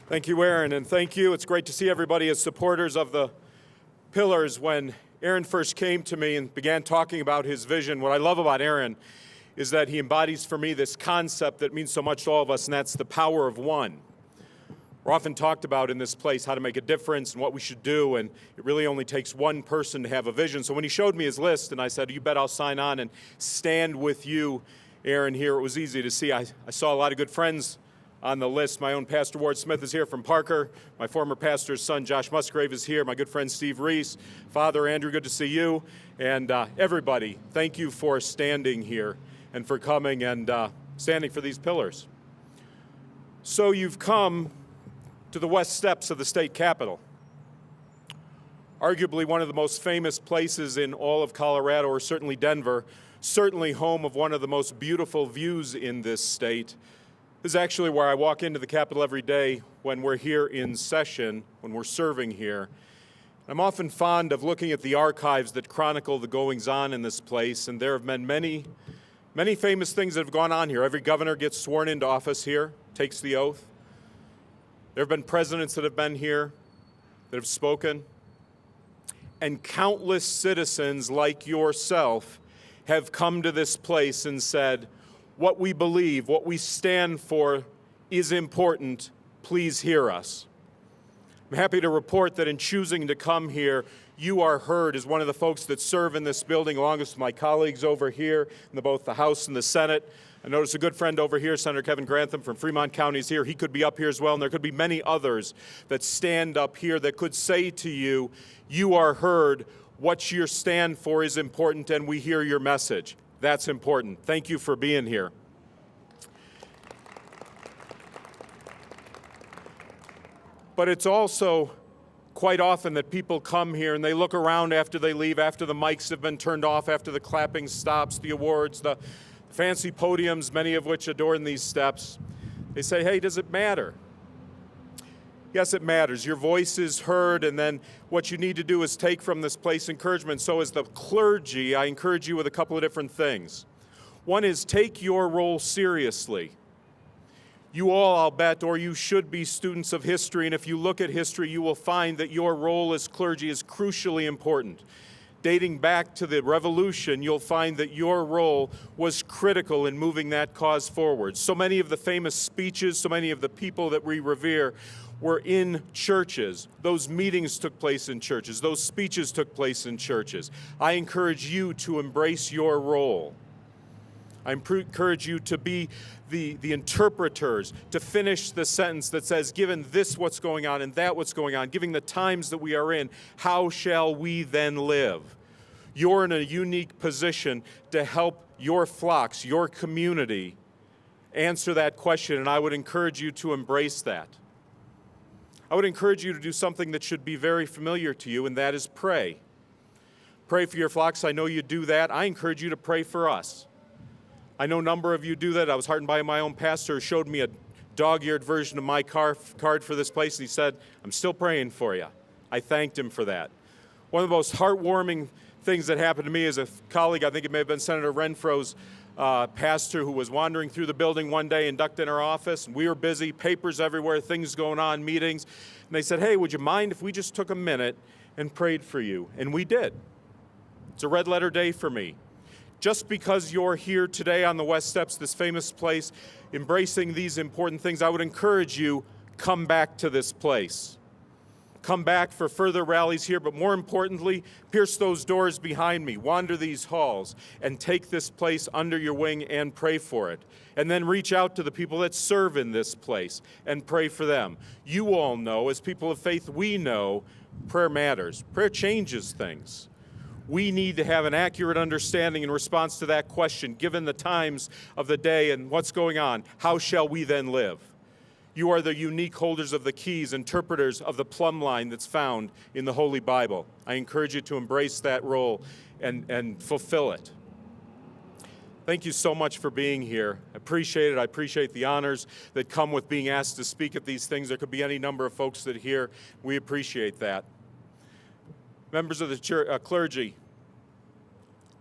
Thank you, Aaron, and thank you. It's great to see everybody as supporters of the pillars. When Aaron first came to me and began talking about his vision, what I love about Aaron is that he embodies for me this concept that means so much to all of us, and that's the power of one. We're often talked about in this place how to make a difference and what we should do, and it really only takes one person to have a vision. So when he showed me his list, and I said, you bet I'll sign on and stand with you, Aaron, here, it was easy to see. I saw a lot of good friends on the list. My own Pastor Ward Smith is here from Parker. My former pastor's son, Josh Musgrave, is here. My good friend, Steve Reese. Father Andrew, good to see you. And everybody, thank you for standing here and for coming and standing for these pillars. So you've come to the west steps of the state capitol, arguably one of the most famous places in all of Colorado, or certainly Denver, certainly home of one of the most beautiful views in this state. This is actually where I walk into the Capitol every day when we're here in session, when we're serving here. I'm often fond of looking at the archives that chronicle the goings-on in this place, and there have been many famous things that have gone on here. Every governor gets sworn into office here, takes the oath. There have been presidents that have been here, that have spoken, and countless citizens like yourself have come to this place and said, what we believe, what we stand for is important. Please hear us. I'm happy to report that in choosing to come here, you are heard as one of the folks that serve in this building, along with my colleagues over here in both the House and the Senate. I notice a good friend over here, Senator Kevin Grantham from Fremont County is here. He could be up here as well, and there could be many others that stand up here that could say to you, you are heard, what you stand for is important, and we hear your message. That's important. Thank you for being here. But it's also quite often that people come here and they look around after they leave, after the mics have been turned off, after the clapping stops, the awards, the fancy podiums, many of which adorn these steps. They say, hey, does it matter? Yes, it matters. Your voice is heard, and then what you need to do is take from this place encouragement. So as the clergy, I encourage you with a couple of different things. One is take your role seriously. You all, I'll bet, or you should be students of history, and if you look at history, you will find that your role as clergy is crucially important. Dating back to the Revolution, you'll find that your role was critical in moving that cause forward. So many of the famous speeches, so many of the people that we revere were in churches. Those meetings took place in churches. Those speeches took place in churches. I encourage you to embrace your role. I encourage you to be the interpreters, to finish the sentence that says, given this what's going on and that what's going on, given the times that we are in, how shall we then live? You're in a unique position to help your flocks, your community, answer that question, and I would encourage you to embrace that. I would encourage you to do something that should be very familiar to you, and that is pray. Pray for your flocks. I know you do that. I encourage you to pray for us. I know a number of you do that. I was heartened by my own pastor who showed me a dog-eared version of my card for this place, and he said, I'm still praying for you. I thanked him for that. One of the most heartwarming things that happened to me as a colleague, I think it may have been Senator Renfro's pastor, who was wandering through the building one day and ducked in our office, and we were busy, papers everywhere, things going on, meetings, and they said, hey, would you mind if we just took a minute and prayed for you? And we did. It's a red letter day for me. Just because you're here today on the West Steps, this famous place, embracing these important things, I would encourage you, come back to this place. Come back for further rallies here, but more importantly, pierce those doors behind me, wander these halls, and take this place under your wing and pray for it. And then reach out to the people that serve in this place and pray for them. You all know, as people of faith, we know prayer matters. Prayer changes things. We need to have an accurate understanding in response to that question, given the times of the day and what's going on. How shall we then live? You are the unique holders of the keys, interpreters of the plumb line that's found in the Holy Bible. I encourage you to embrace that role and fulfill it. Thank you so much for being here. I appreciate it. I appreciate the honors that come with being asked to speak at these things. There could be any number of folks that are here. We appreciate that. Members of the church, clergy,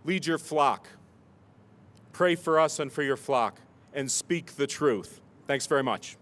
lead your flock. Pray for us and for your flock, and speak the truth. Thanks very much.